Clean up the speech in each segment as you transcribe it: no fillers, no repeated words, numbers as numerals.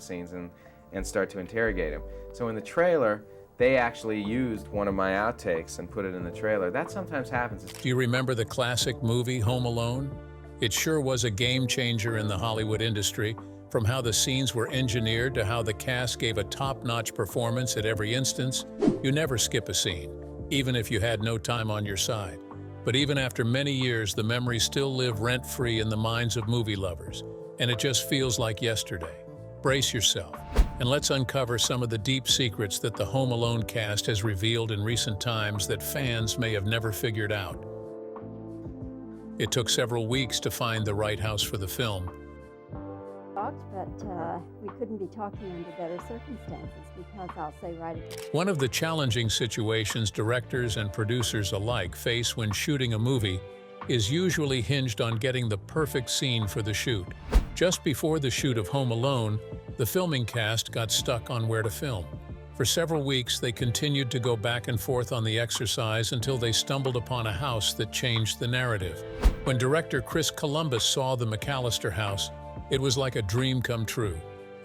scenes and start to interrogate him. So in the trailer, they actually used one of my outtakes and put it in the trailer. That sometimes happens. Do you remember the classic movie Home Alone? It sure was a game changer in the Hollywood industry, from how the scenes were engineered to how the cast gave a top-notch performance at every instance. You never skip a scene, even if you had no time on your side. But even after many years, the memories still live rent-free in the minds of movie lovers, and it just feels like yesterday. Brace yourself, and let's uncover some of the deep secrets that the Home Alone cast has revealed in recent times that fans may have never figured out. It took several weeks to find the right house for the film. But we couldn't be talking under better circumstances because I'll say right. One of the challenging situations directors and producers alike face when shooting a movie is usually hinged on getting the perfect scene for the shoot. Just before the shoot of Home Alone, the filming cast got stuck on where to film. For several weeks, they continued to go back and forth on the exercise until they stumbled upon a house that changed the narrative. When director Chris Columbus saw the McAllister house, it was like a dream come true,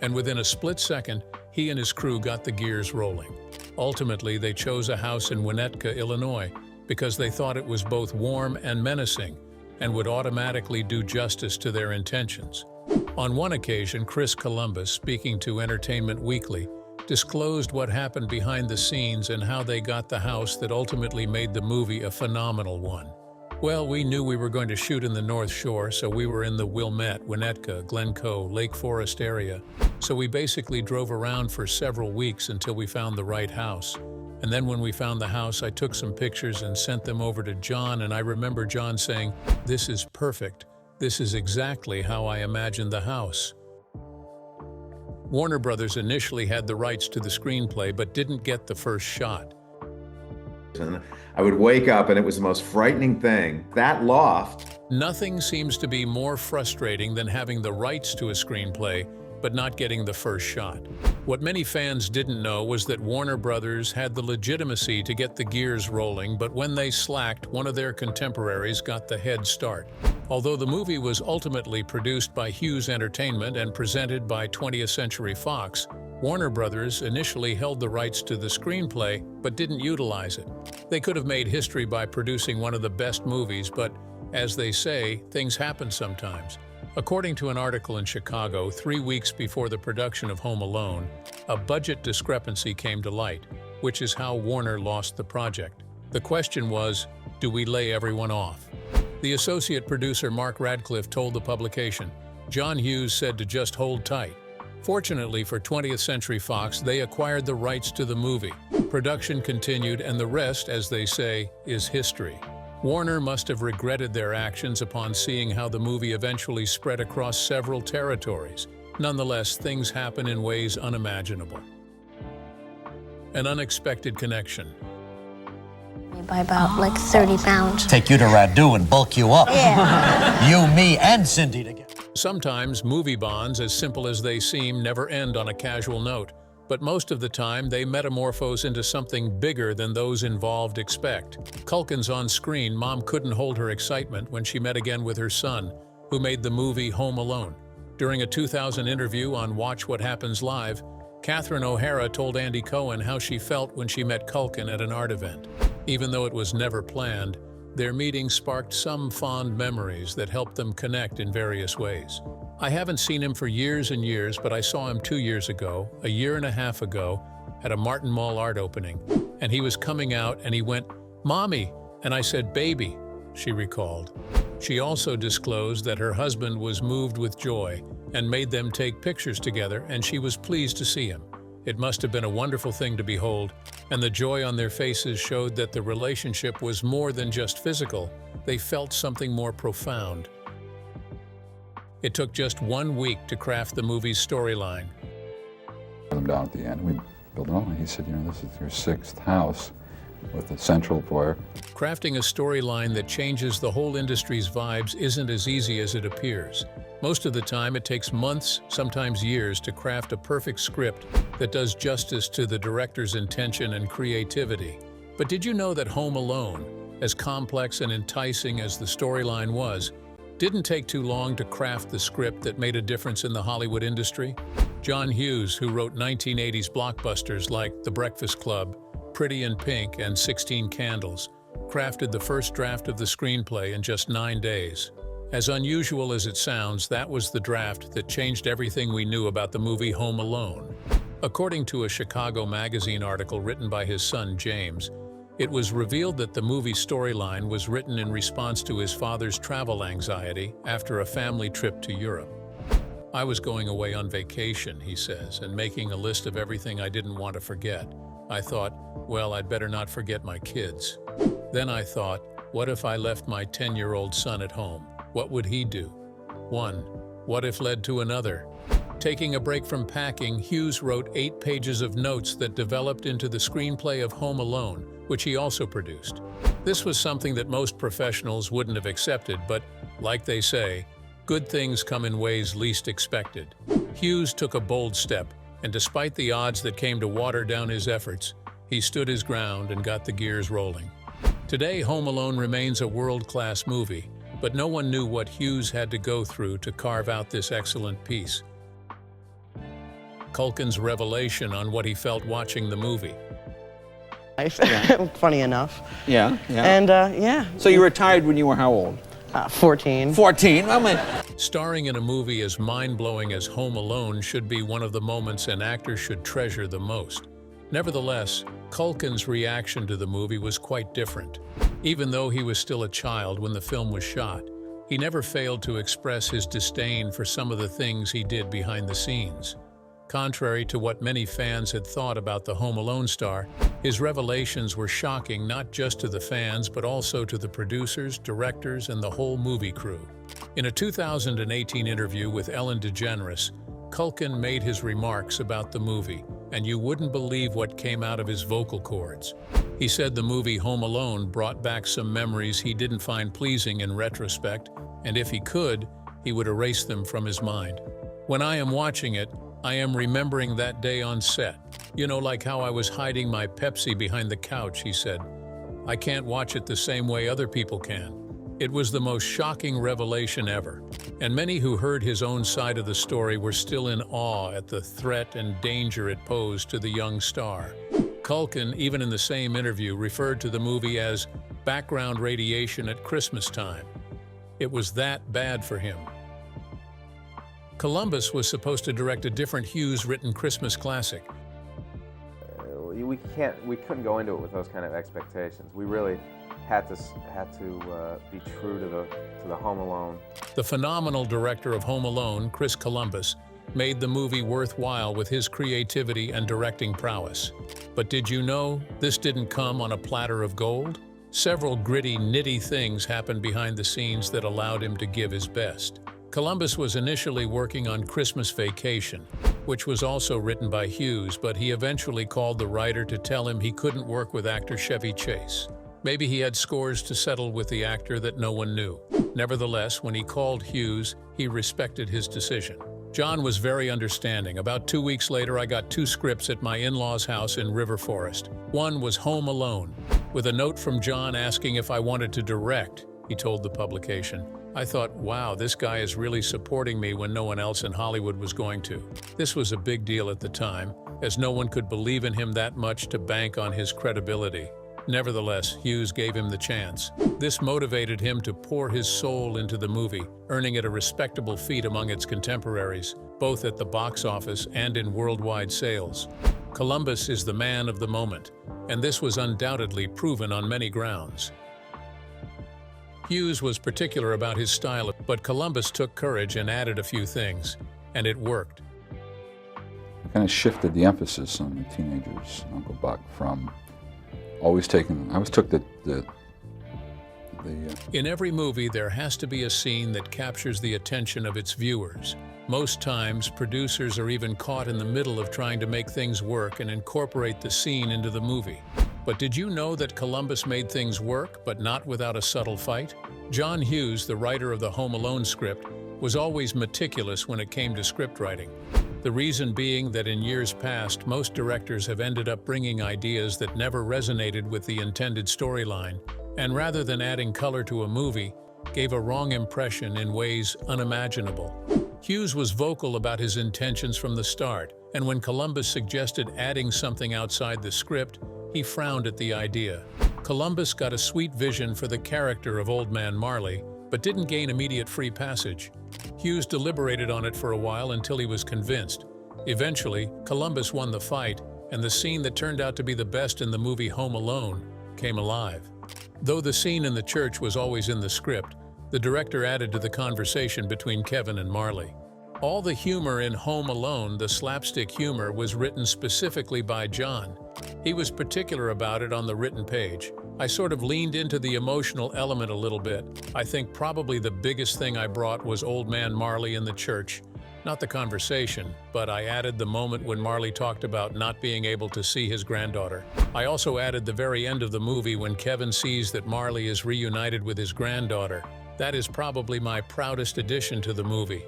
and within a split second, he and his crew got the gears rolling. Ultimately, they chose a house in Winnetka, Illinois, because they thought it was both warm and menacing, and would automatically do justice to their intentions. On one occasion, Chris Columbus, speaking to Entertainment Weekly, disclosed what happened behind the scenes and how they got the house that ultimately made the movie a phenomenal one. Well, we knew we were going to shoot in the North Shore, so we were in the Wilmette, Winnetka, Glencoe, Lake Forest area. So we basically drove around for several weeks until we found the right house. And then when we found the house, I took some pictures and sent them over to John, and I remember John saying, "This is perfect. This is exactly how I imagined the house." Warner Brothers initially had the rights to the screenplay, but didn't get the first shot. And I would wake up and it was the most frightening thing. That loft. Nothing seems to be more frustrating than having the rights to a screenplay, but not getting the first shot. What many fans didn't know was that Warner Brothers had the legitimacy to get the gears rolling, but when they slacked, one of their contemporaries got the head start. Although the movie was ultimately produced by Hughes Entertainment and presented by 20th Century Fox, Warner Brothers initially held the rights to the screenplay, but didn't utilize it. They could have made history by producing one of the best movies, but, as they say, things happen sometimes. According to an article in Chicago, 3 weeks before the production of Home Alone, a budget discrepancy came to light, which is how Warner lost the project. The question was, do we lay everyone off? The associate producer Mark Radcliffe told the publication, John Hughes said to just hold tight. Fortunately for 20th Century Fox, they acquired the rights to the movie. Production continued, and the rest, as they say, is history. Warner must have regretted their actions upon seeing how the movie eventually spread across several territories. Nonetheless, things happen in ways unimaginable. An unexpected connection. By about like 30 pounds. Take you to Radu and bulk you up. Yeah. You, me, and Cindy together. Sometimes movie bonds, as simple as they seem, never end on a casual note, but most of the time they metamorphose into something bigger than those involved expect. Culkin's on screen, Mom couldn't hold her excitement when she met again with her son, who made the movie Home Alone. During a 2000 interview on Watch What Happens Live, Catherine O'Hara told Andy Cohen how she felt when she met Culkin at an art event. Even though it was never planned, their meeting sparked some fond memories that helped them connect in various ways. I haven't seen him for years and years, but I saw him 2 years ago, a year and a half ago, at a Martin Mall art opening, and he was coming out and he went, "Mommy," and I said, "Baby," she recalled. She also disclosed that her husband was moved with joy and made them take pictures together, and she was pleased to see him. It must have been a wonderful thing to behold, and the joy on their faces showed that the relationship was more than just physical. They felt something more profound. It took just 1 week to craft the movie's storyline. Them down at the end, we built on. He said, "This is your 6th house with a central foyer." Crafting a storyline that changes the whole industry's vibes isn't as easy as it appears. Most of the time, it takes months, sometimes years, to craft a perfect script that does justice to the director's intention and creativity. But did you know that Home Alone, as complex and enticing as the storyline was, didn't take too long to craft the script that made a difference in the Hollywood industry? John Hughes, who wrote 1980s blockbusters like The Breakfast Club, Pretty in Pink, and 16 Candles, crafted the first draft of the screenplay in just 9 days. As unusual as it sounds, that was the draft that changed everything we knew about the movie Home Alone. According to a Chicago Magazine article written by his son James, it was revealed that the movie storyline was written in response to his father's travel anxiety after a family trip to Europe. "I was going away on vacation," he says, "and making a list of everything I didn't want to forget. I thought, well, I'd better not forget my kids. Then I thought, what if I left my 10-year-old son at home? What would he do? One what if led to another. Taking a break from packing, Hughes wrote 8 pages of notes that developed into the screenplay of Home Alone, which he also produced. This was something that most professionals wouldn't have accepted, but, like they say, good things come in ways least expected. Hughes took a bold step, and despite the odds that came to water down his efforts, he stood his ground and got the gears rolling. Today, Home Alone remains a world-class movie, but no one knew what Hughes had to go through to carve out this excellent piece. Culkin's revelation on what he felt watching the movie. Funny enough. Yeah. And yeah. So you retired when you were how old? 14. 14. Starring in a movie as mind-blowing as Home Alone should be one of the moments an actor should treasure the most. Nevertheless, Culkin's reaction to the movie was quite different. Even though he was still a child when the film was shot, he never failed to express his disdain for some of the things he did behind the scenes. Contrary to what many fans had thought about the Home Alone star, his revelations were shocking not just to the fans but also to the producers, directors, and the whole movie crew. In a 2018 interview with Ellen DeGeneres, Culkin made his remarks about the movie, and you wouldn't believe what came out of his vocal cords. He said the movie Home Alone brought back some memories he didn't find pleasing in retrospect, and if he could, he would erase them from his mind. "When I am watching it, I am remembering that day on set. You know, like how I was hiding my Pepsi behind the couch," he said. "I can't watch it the same way other people can." It was the most shocking revelation ever, and many who heard his own side of the story were still in awe at the threat and danger it posed to the young star. Culkin, even in the same interview, referred to the movie as background radiation at Christmas time. It was that bad for him. Columbus was supposed to direct a different Hughes-written Christmas classic. We couldn't go into it with those kind of expectations. We really had to be true to the Home Alone. The phenomenal director of Home Alone, Chris Columbus, made the movie worthwhile with his creativity and directing prowess. But did you know this didn't come on a platter of gold? Several gritty, nitty things happened behind the scenes that allowed him to give his best. Columbus was initially working on Christmas Vacation, which was also written by Hughes, but he eventually called the writer to tell him he couldn't work with actor Chevy Chase. Maybe he had scores to settle with the actor that no one knew. Nevertheless, when he called Hughes, he respected his decision. John was very understanding. About 2 weeks later, I got 2 scripts at my in-laws' house in River Forest. One was Home Alone, with a note from John asking if I wanted to direct, he told the publication. I thought, wow, this guy is really supporting me when no one else in Hollywood was going to. This was a big deal at the time, as no one could believe in him that much to bank on his credibility. Nevertheless, Hughes gave him the chance. This motivated him to pour his soul into the movie, earning it a respectable feat among its contemporaries, both at the box office and in worldwide sales. Columbus is the man of the moment, and this was undoubtedly proven on many grounds. Hughes was particular about his style, but Columbus took courage and added a few things, and it worked. I kind of shifted the emphasis on the teenagers, Uncle Buck, from always taking, I always took In every movie, there has to be a scene that captures the attention of its viewers. Most times, producers are even caught in the middle of trying to make things work and incorporate the scene into the movie. But did you know that Columbus made things work, but not without a subtle fight? John Hughes, the writer of the Home Alone script, was always meticulous when it came to script writing. The reason being that in years past, most directors have ended up bringing ideas that never resonated with the intended storyline, and rather than adding color to a movie, gave a wrong impression in ways unimaginable. Hughes was vocal about his intentions from the start, and when Columbus suggested adding something outside the script, he frowned at the idea. Columbus got a sweet vision for the character of Old Man Marley, but didn't gain immediate free passage. Hughes deliberated on it for a while until he was convinced. Eventually, Columbus won the fight, and the scene that turned out to be the best in the movie Home Alone came alive. Though the scene in the church was always in the script, the director added to the conversation between Kevin and Marley. All the humor in Home Alone, the slapstick humor, was written specifically by John. He was particular about it on the written page. I sort of leaned into the emotional element a little bit. I think probably the biggest thing I brought was Old Man Marley in the church. Not the conversation, but I added the moment when Marley talked about not being able to see his granddaughter. I also added the very end of the movie when Kevin sees that Marley is reunited with his granddaughter. That is probably my proudest addition to the movie.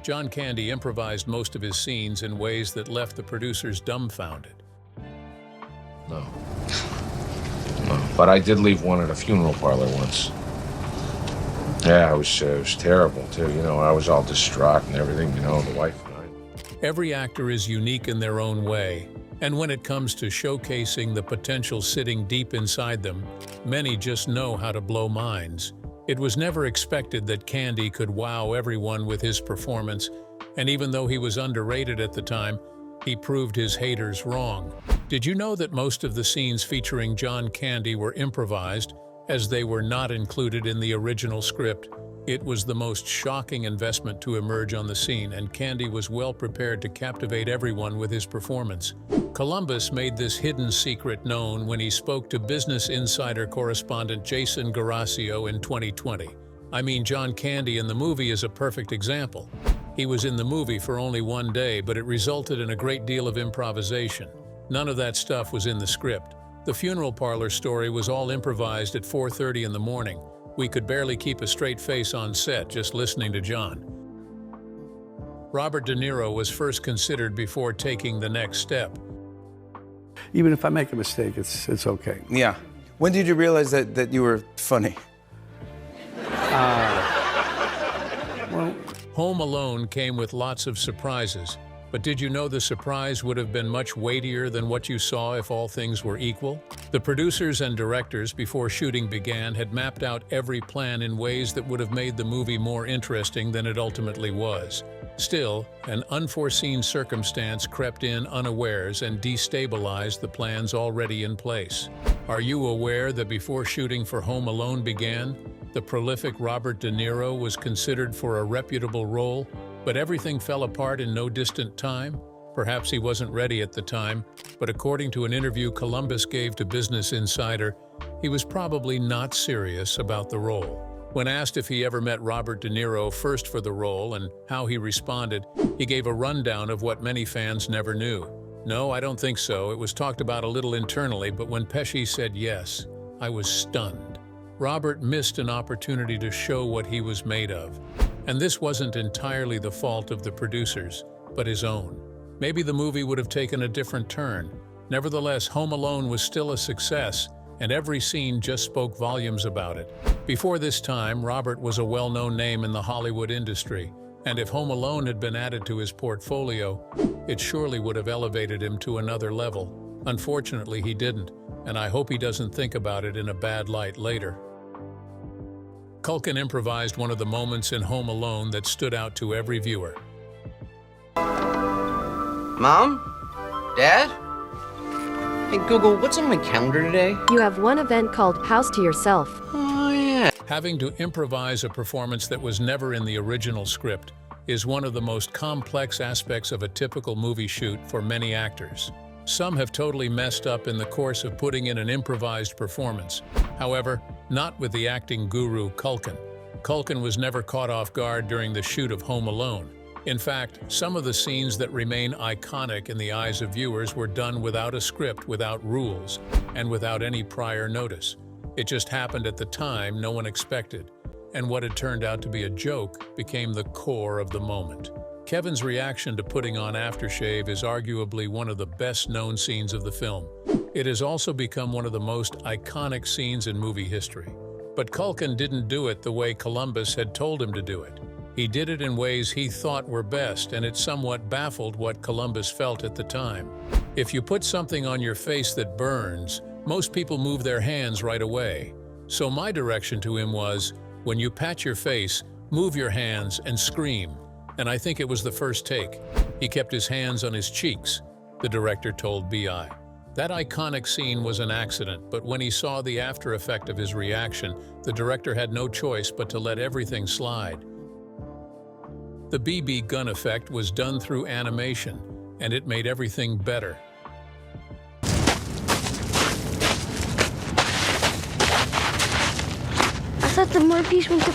John Candy improvised most of his scenes in ways that left the producers dumbfounded. No. But I did leave one at a funeral parlor once. Yeah, it was terrible, too. You know, I was all distraught and everything, you know, the wife and I. Every actor is unique in their own way, and when it comes to showcasing the potential sitting deep inside them, many just know how to blow minds. It was never expected that Candy could wow everyone with his performance, and even though he was underrated at the time, he proved his haters wrong. Did you know that most of the scenes featuring John Candy were improvised, as they were not included in the original script? It was the most shocking investment to emerge on the scene, and Candy was well prepared to captivate everyone with his performance. Columbus made this hidden secret known when he spoke to Business Insider correspondent Jason Garasio in 2020. I mean, John Candy in the movie is a perfect example. He was in the movie for only one day, but it resulted in a great deal of improvisation. None of that stuff was in the script. The funeral parlor story was all improvised at 4:30 in the morning. We could barely keep a straight face on set just listening to John. Robert De Niro was first considered before taking the next step. Even if I make a mistake, it's okay. Yeah. When did you realize that you were funny? Well, Home Alone came with lots of surprises, but did you know the surprise would have been much weightier than what you saw if all things were equal? The producers and directors, before shooting began, had mapped out every plan in ways that would have made the movie more interesting than it ultimately was. Still, an unforeseen circumstance crept in unawares and destabilized the plans already in place. Are you aware that before shooting for Home Alone began, the prolific Robert De Niro was considered for a reputable role, but everything fell apart in no distant time? Perhaps he wasn't ready at the time, but according to an interview Columbus gave to Business Insider, he was probably not serious about the role. When asked if he ever met Robert De Niro first for the role and how he responded, he gave a rundown of what many fans never knew. "No, I don't think so. It was talked about a little internally, but when Pesci said yes, I was stunned." Robert missed an opportunity to show what he was made of. And this wasn't entirely the fault of the producers, but his own. Maybe the movie would have taken a different turn. Nevertheless, Home Alone was still a success, and every scene just spoke volumes about it. Before this time, Robert was a well-known name in the Hollywood industry, and if Home Alone had been added to his portfolio, it surely would have elevated him to another level. Unfortunately, he didn't, and I hope he doesn't think about it in a bad light later. Culkin improvised one of the moments in Home Alone that stood out to every viewer. Mom? Dad? Hey Google, what's on my calendar today? You have one event called House to Yourself. Oh yeah. Having to improvise a performance that was never in the original script is one of the most complex aspects of a typical movie shoot for many actors. Some have totally messed up in the course of putting in an improvised performance. However, not with the acting guru Culkin. Culkin was never caught off guard during the shoot of Home Alone. In fact, some of the scenes that remain iconic in the eyes of viewers were done without a script, without rules, and without any prior notice. It just happened at the time no one expected, and what had turned out to be a joke became the core of the moment. Kevin's reaction to putting on aftershave is arguably one of the best-known scenes of the film. It has also become one of the most iconic scenes in movie history. But Culkin didn't do it the way Columbus had told him to do it. He did it in ways he thought were best, and it somewhat baffled what Columbus felt at the time. If you put something on your face that burns, most people move their hands right away. So my direction to him was, when you pat your face, move your hands and scream. And I think it was the first take. He kept his hands on his cheeks, the director told BI. That iconic scene was an accident, but when he saw the after effect of his reaction, the director had no choice but to let everything slide. The BB gun effect was done through animation, and it made everything better. I thought the more piece went to...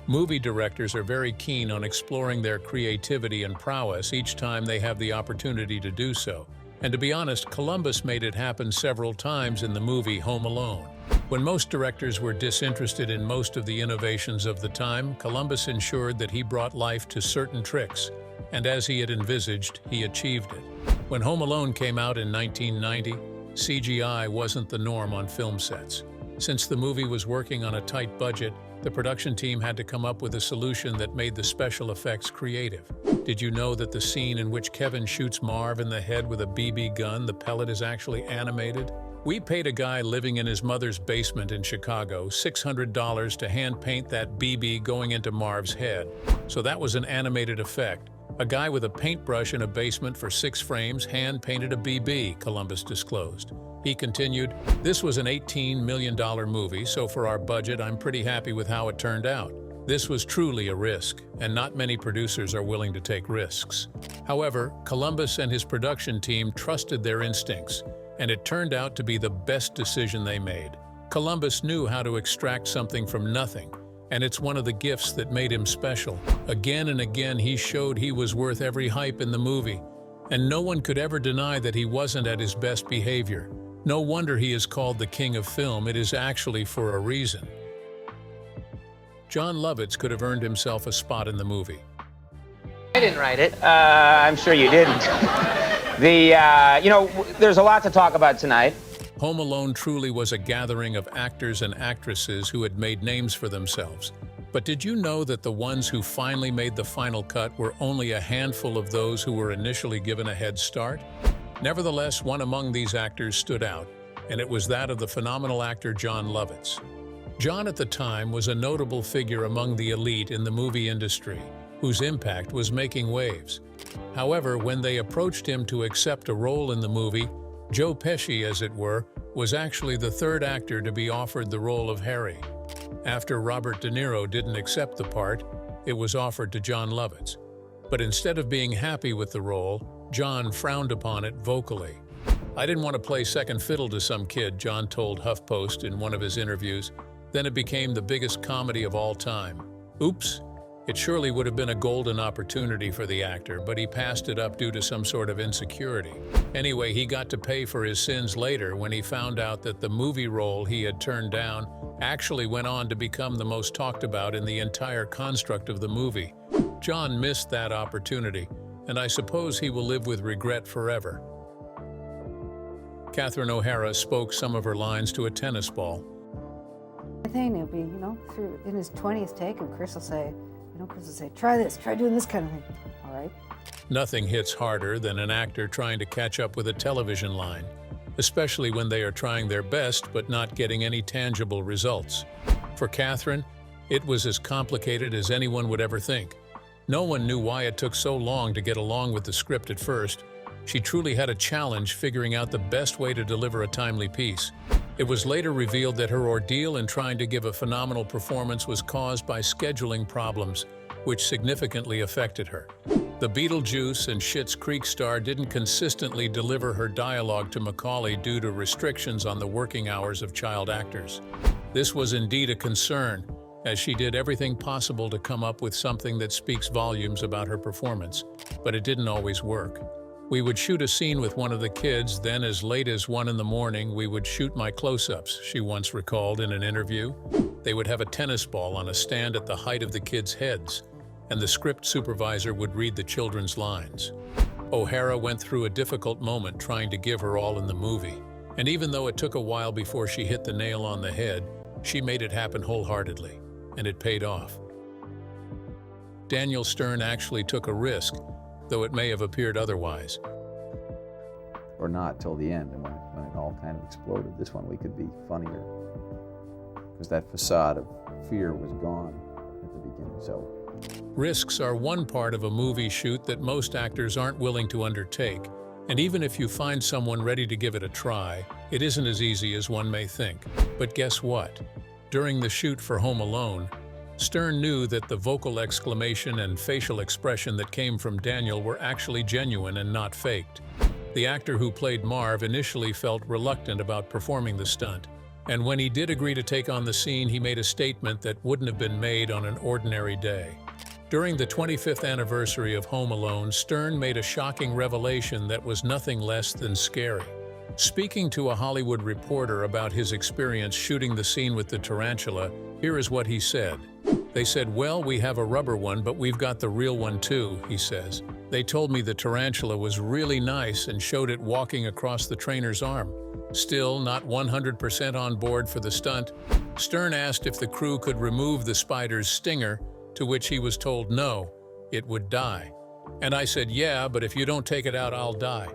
Movie directors are very keen on exploring their creativity and prowess each time they have the opportunity to do so. And to be honest, Columbus made it happen several times in the movie Home Alone. When most directors were disinterested in most of the innovations of the time, Columbus ensured that he brought life to certain tricks, and as he had envisaged, he achieved it. When Home Alone came out in 1990, CGI wasn't the norm on film sets. Since the movie was working on a tight budget, the production team had to come up with a solution that made the special effects creative. Did you know that the scene in which Kevin shoots Marv in the head with a BB gun, the pellet is actually animated? We paid a guy living in his mother's basement in Chicago $600 to hand paint that BB going into Marv's head. So that was an animated effect. A guy with a paintbrush in a basement for 6 frames hand-painted a BB, Columbus disclosed. He continued, "This was an $18 million movie, so for our budget, I'm pretty happy with how it turned out. This was truly a risk, and not many producers are willing to take risks." However, Columbus and his production team trusted their instincts, and it turned out to be the best decision they made. Columbus knew how to extract something from nothing, and it's one of the gifts that made him special. Again and again, he showed he was worth every hype in the movie, and no one could ever deny that he wasn't at his best behavior. No wonder he is called the king of film. It is actually for a reason. Jon Lovitz could have earned himself a spot in the movie. I didn't write it. I'm sure you didn't. There's a lot to talk about tonight. Home Alone truly was a gathering of actors and actresses who had made names for themselves. But did you know that the ones who finally made the final cut were only a handful of those who were initially given a head start? Nevertheless, one among these actors stood out, and it was that of the phenomenal actor Jon Lovitz. Jon at the time was a notable figure among the elite in the movie industry, whose impact was making waves. However, when they approached him to accept a role in the movie, Joe Pesci, as it were, was actually the third actor to be offered the role of Harry. After Robert De Niro didn't accept the part, it was offered to Jon Lovitz. But instead of being happy with the role, Jon frowned upon it vocally. "I didn't want to play second fiddle to some kid," Jon told HuffPost in one of his interviews. "Then it became the biggest comedy of all time. Oops." It surely would have been a golden opportunity for the actor, but he passed it up due to some sort of insecurity. Anyway, he got to pay for his sins later when he found out that the movie role he had turned down actually went on to become the most talked about in the entire construct of the movie. Jon missed that opportunity, and I suppose he will live with regret forever. Catherine O'Hara spoke some of her lines to a tennis ball. I think it'll be, through in his 20th take, and Chris will say, try this, try doing this kind of thing. All right. Nothing hits harder than an actor trying to catch up with a television line, especially when they are trying their best but not getting any tangible results. For Catherine, it was as complicated as anyone would ever think. No one knew why it took so long to get along with the script at first. She truly had a challenge figuring out the best way to deliver a timely piece. It was later revealed that her ordeal in trying to give a phenomenal performance was caused by scheduling problems, which significantly affected her. The Beetlejuice and Schitt's Creek star didn't consistently deliver her dialogue to Macaulay due to restrictions on the working hours of child actors. This was indeed a concern, as she did everything possible to come up with something that speaks volumes about her performance, but it didn't always work. We would shoot a scene with one of the kids, then as late as 1 a.m, we would shoot my close-ups, she once recalled in an interview. They would have a tennis ball on a stand at the height of the kids' heads, and the script supervisor would read the children's lines. O'Hara went through a difficult moment trying to give her all in the movie, and even though it took a while before she hit the nail on the head, She made it happen wholeheartedly, and it paid off. Daniel Stern actually took a risk, though it may have appeared otherwise. Or not till the end, and when it all kind of exploded. This one we could be funnier, because that facade of fear was gone at the beginning. So risks are one part of a movie shoot that most actors aren't willing to undertake, and even if you find someone ready to give it a try, it isn't as easy as one may think. But guess what? During the shoot for Home Alone, Stern knew that the vocal exclamation and facial expression that came from Daniel were actually genuine and not faked. The actor who played Marv initially felt reluctant about performing the stunt, and when he did agree to take on the scene, he made a statement that wouldn't have been made on an ordinary day. During the 25th anniversary of Home Alone, Stern made a shocking revelation that was nothing less than scary. Speaking to a Hollywood reporter about his experience shooting the scene with the tarantula, here is what he said. They said, "Well, we have a rubber one, but we've got the real one too," he says. "They told me the tarantula was really nice and showed it walking across the trainer's arm." Still not 100% on board for the stunt, Stern asked if the crew could remove the spider's stinger, to which he was told no, it would die. And I said, "Yeah, but if you don't take it out, I'll die."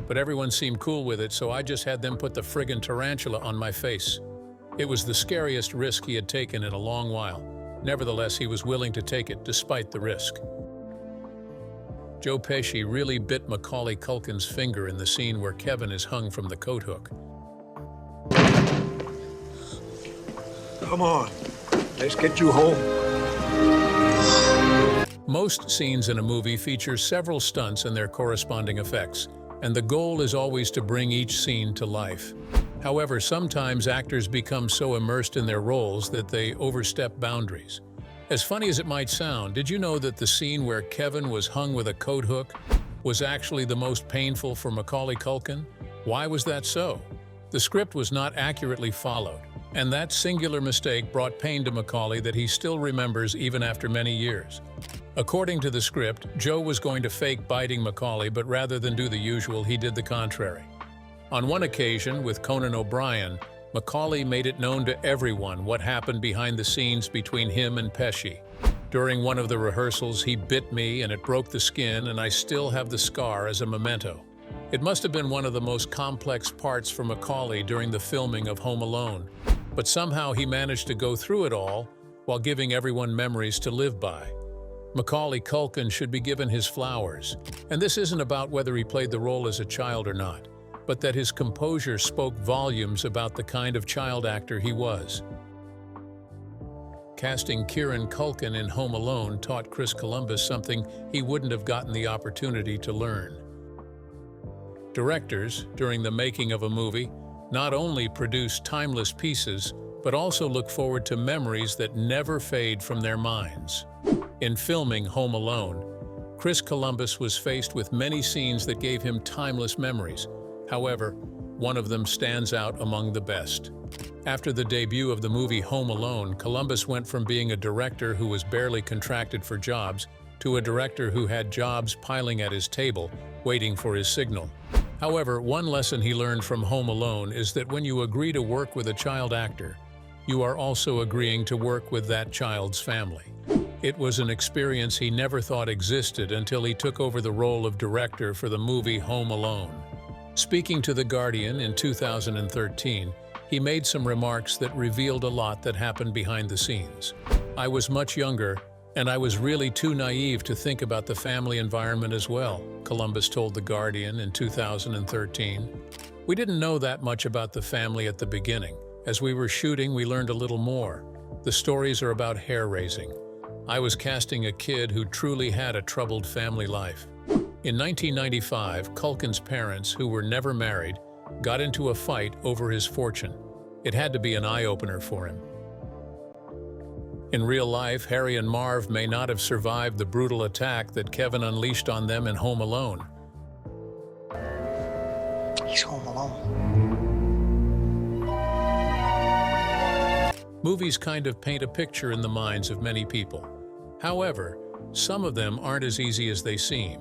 But everyone seemed cool with it, so I just had them put the friggin' tarantula on my face. It was the scariest risk he had taken in a long while. Nevertheless, he was willing to take it despite the risk. Joe Pesci really bit Macaulay Culkin's finger in the scene where Kevin is hung from the coat hook. Come on, let's get you home. Most scenes in a movie feature several stunts and their corresponding effects, and the goal is always to bring each scene to life. However, sometimes actors become so immersed in their roles that they overstep boundaries. As funny as it might sound, did you know that the scene where Kevin was hung with a coat hook was actually the most painful for Macaulay Culkin? Why was that so? The script was not accurately followed, and that singular mistake brought pain to Macaulay that he still remembers even after many years. According to the script, Joe was going to fake biting Macaulay, but rather than do the usual, he did the contrary. On one occasion, with Conan O'Brien, Macaulay made it known to everyone what happened behind the scenes between him and Pesci. During one of the rehearsals, he bit me and it broke the skin, and I still have the scar as a memento. It must have been one of the most complex parts for Macaulay during the filming of Home Alone, but somehow he managed to go through it all while giving everyone memories to live by. Macaulay Culkin should be given his flowers, and this isn't about whether he played the role as a child or not, but that his composure spoke volumes about the kind of child actor he was. Casting Kieran Culkin in Home Alone taught Chris Columbus something he wouldn't have gotten the opportunity to learn. Directors, during the making of a movie, not only produce timeless pieces, but also look forward to memories that never fade from their minds. In filming Home Alone, Chris Columbus was faced with many scenes that gave him timeless memories. However, one of them stands out among the best. After the debut of the movie Home Alone, Columbus went from being a director who was barely contracted for jobs to a director who had jobs piling at his table, waiting for his signal. However, one lesson he learned from Home Alone is that when you agree to work with a child actor, you are also agreeing to work with that child's family. It was an experience he never thought existed until he took over the role of director for the movie Home Alone. Speaking to The Guardian in 2013, he made some remarks that revealed a lot that happened behind the scenes. "I was much younger, and I was really too naive to think about the family environment as well," Columbus told The Guardian in 2013. "We didn't know that much about the family at the beginning. As we were shooting, we learned a little more. The stories are about hair-raising. I was casting a kid who truly had a troubled family life." In 1995, Culkin's parents, who were never married, got into a fight over his fortune. It had to be an eye-opener for him. In real life, Harry and Marv may not have survived the brutal attack that Kevin unleashed on them in Home Alone. He's home alone. Movies kind of paint a picture in the minds of many people. However, some of them aren't as easy as they seem.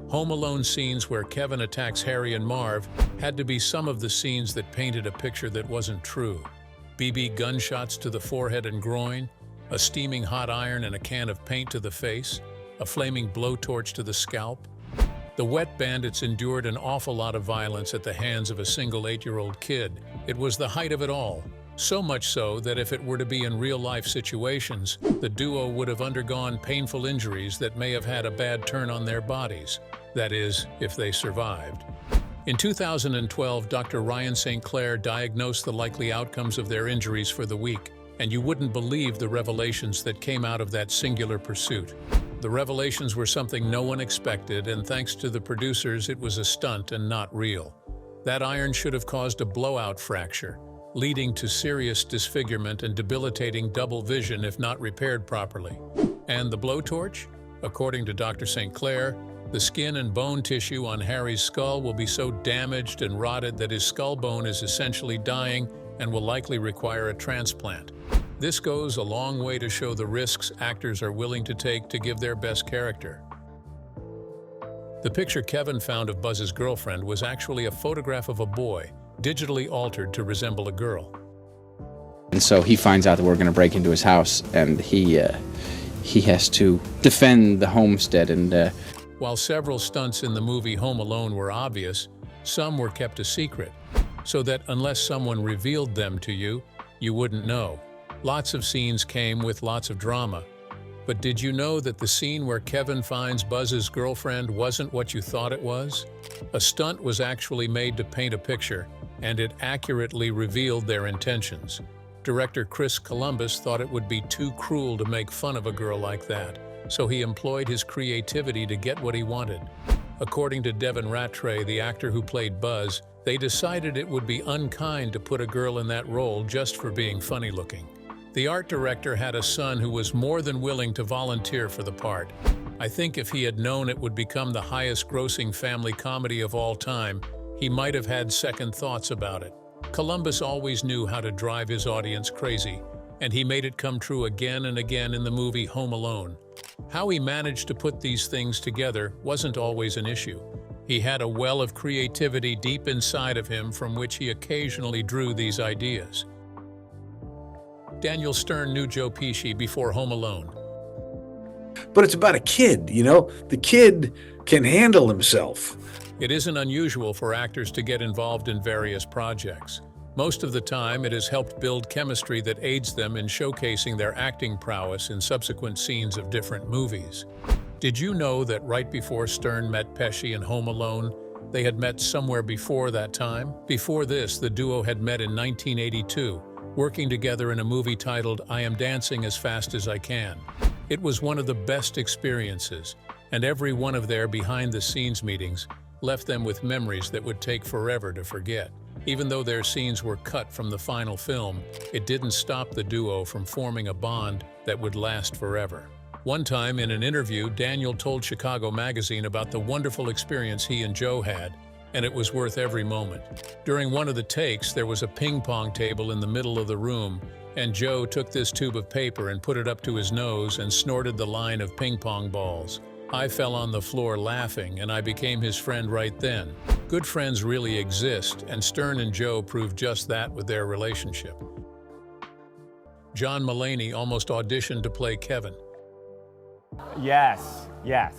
Home Alone scenes where Kevin attacks Harry and Marv had to be some of the scenes that painted a picture that wasn't true. BB gunshots to the forehead and groin, a steaming hot iron and a can of paint to the face, a flaming blowtorch to the scalp. The wet bandits endured an awful lot of violence at the hands of a single 8-year-old kid. It was the height of it all. So much so that if it were to be in real-life situations, the duo would have undergone painful injuries that may have had a bad turn on their bodies. That is, if they survived. In 2012, Dr. Ryan St. Clair diagnosed the likely outcomes of their injuries for the week, and you wouldn't believe the revelations that came out of that singular pursuit. The revelations were something no one expected, and thanks to the producers, it was a stunt and not real. That iron should have caused a blowout fracture, leading to serious disfigurement and debilitating double vision if not repaired properly. And the blowtorch? According to Dr. St. Clair, the skin and bone tissue on Harry's skull will be so damaged and rotted that his skull bone is essentially dying and will likely require a transplant. This goes a long way to show the risks actors are willing to take to give their best character. The picture Kevin found of Buzz's girlfriend was actually a photograph of a boy, digitally altered to resemble a girl. And so he finds out that we're going to break into his house, and he has to defend the homestead. And while several stunts in the movie Home Alone were obvious, some were kept a secret, so that unless someone revealed them to you, you wouldn't know. Lots of scenes came with lots of drama. But did you know that the scene where Kevin finds Buzz's girlfriend wasn't what you thought it was? A stunt was actually made to paint a picture, and it accurately revealed their intentions. Director Chris Columbus thought it would be too cruel to make fun of a girl like that, so he employed his creativity to get what he wanted. According to Devin Rattray, the actor who played Buzz, they decided it would be unkind to put a girl in that role just for being funny-looking. The art director had a son who was more than willing to volunteer for the part. I think if he had known it would become the highest-grossing family comedy of all time, he might have had second thoughts about it. Columbus always knew how to drive his audience crazy, and he made it come true again and again in the movie Home Alone. How he managed to put these things together wasn't always an issue. He had a well of creativity deep inside of him from which he occasionally drew these ideas. Daniel Stern knew Joe Pesci before Home Alone. But it's about a kid, you know? The kid can handle himself. It isn't unusual for actors to get involved in various projects. Most of the time, it has helped build chemistry that aids them in showcasing their acting prowess in subsequent scenes of different movies. Did you know that right before Stern met Pesci in Home Alone, they had met somewhere before that time? Before this, the duo had met in 1982, working together in a movie titled I Am Dancing as Fast as I Can. It was one of the best experiences, and every one of their behind-the-scenes meetings left them with memories that would take forever to forget. Even though their scenes were cut from the final film, it didn't stop the duo from forming a bond that would last forever. One time in an interview, Daniel told Chicago Magazine about the wonderful experience he and Joe had, and it was worth every moment. During one of the takes, there was a ping pong table in the middle of the room, and Joe took this tube of paper and put it up to his nose and snorted the line of ping pong balls. I fell on the floor laughing, and I became his friend right then. Good friends really exist, and Stern and Joe proved just that with their relationship. John Mulaney almost auditioned to play Kevin. Yes.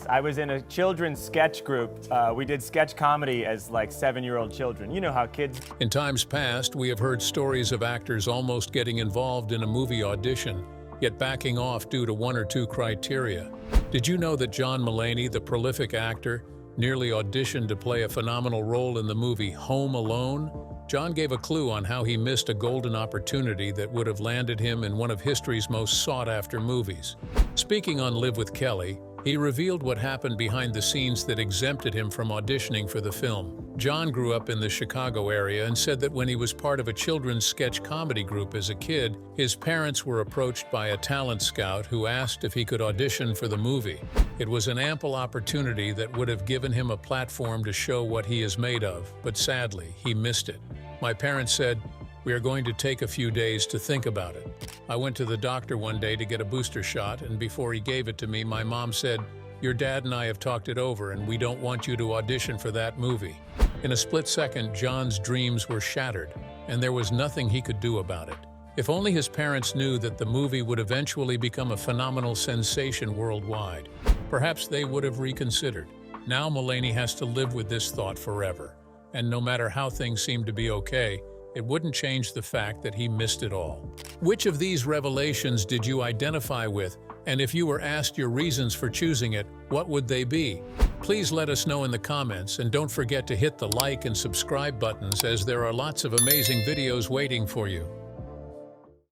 I was in a children's sketch group. We did sketch comedy as like 7-year-old children. You know how kids... In times past, we have heard stories of actors almost getting involved in a movie audition, yet backing off due to one or two criteria. Did you know that John Mulaney, the prolific actor, nearly auditioned to play a phenomenal role in the movie Home Alone? John gave a clue on how he missed a golden opportunity that would have landed him in one of history's most sought-after movies. Speaking on Live with Kelly, he revealed what happened behind the scenes that exempted him from auditioning for the film. John grew up in the Chicago area and said that when he was part of a children's sketch comedy group as a kid, his parents were approached by a talent scout who asked if he could audition for the movie. It was an ample opportunity that would have given him a platform to show what he is made of, but sadly, he missed it. My parents said, "We are going to take a few days to think about it." I went to the doctor one day to get a booster shot, and before he gave it to me, my mom said, "Your dad and I have talked it over, and we don't want you to audition for that movie." In a split second, John's dreams were shattered, and there was nothing he could do about it. If only his parents knew that the movie would eventually become a phenomenal sensation worldwide, perhaps they would have reconsidered. Now Mulaney has to live with this thought forever, and no matter how things seem to be okay, it wouldn't change the fact that he missed it all. Which of these revelations did you identify with? And if you were asked your reasons for choosing it, what would they be? Please let us know in the comments, and don't forget to hit the like and subscribe buttons, as there are lots of amazing videos waiting for you.